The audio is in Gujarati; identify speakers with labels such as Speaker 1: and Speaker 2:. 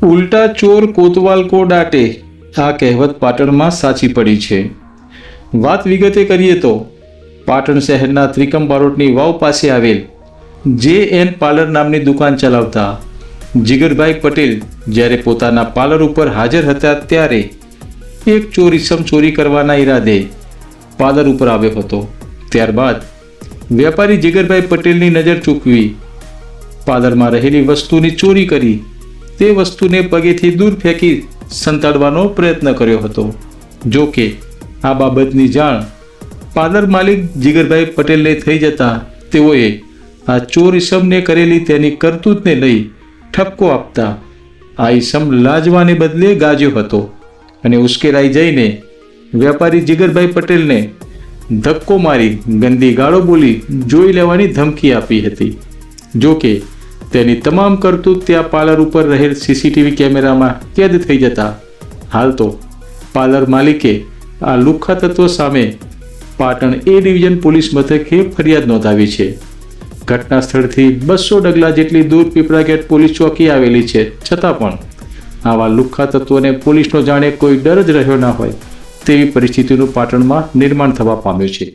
Speaker 1: ઉલટા ચોર કોતવાલ કો ડાટે, આ કહેવત પાટણમાં સાચી પડી છે. વાત વિગતે કરીએ તો પાટણ શહેરના ત્રિકમ બારોટની વાવ પાસે આવેલ JN પાર્લર નામની દુકાન ચલાવતા જીગરભાઈ પટેલ જ્યારે પોતાના પાર્લર ઉપર હાજર હતા ત્યારે એક ચોર ઈસમ ચોરી કરવાના ઈરાદે પાર્લર ઉપર આવ્યો હતો. ત્યારબાદ વેપારી જીગરભાઈ પટેલની નજર ચૂકવી પાર્લરમાં રહેલી વસ્તુની ચોરી કરી તે વસ્તુને પગેથી દૂર ફેંકી સંતાડવાનો પ્રયત્ન કર્યો હતો. જો કે આ બાબતની જાણ પાર્લર માલિક જીગરભાઈ પટેલને થઈ જતા તેઓએ આ ચોર ઈસમને કરેલી તેની કરતૂતને લઈ ઠપકો આપતા આ ઈસમ લાજવાને બદલે ગાજ્યો હતો અને ઉશ્કેરાઈ જઈને વેપારી જીગરભાઈ પટેલને ધક્કો મારી ગંદી ગાળો બોલી જોઈ લેવાની ધમકી આપી હતી. જો કે તેની તમામ કરતૂત ત્યાં પાર્લર ઉપર રહેલ CCTV કેમેરામાં કેદ થઈ જતા હાલ તો પાર્લર માલિકે આ લુખ્ખા તત્વો સામે પાટણ A ડિવિઝન પોલીસ મથકે ફરિયાદ નોંધાવી છે. ઘટના સ્થળથી 200 ડગલા જેટલી દૂર પીપળા ગેટ પોલીસ ચોકી આવેલી છે. છતાં પણ આવા લુખ્ખા તત્વોને પોલીસનો જાણે કોઈ ડર જ રહ્યો ના હોય તેવી પરિસ્થિતિનું પાટણમાં નિર્માણ થવા પામ્યું છે.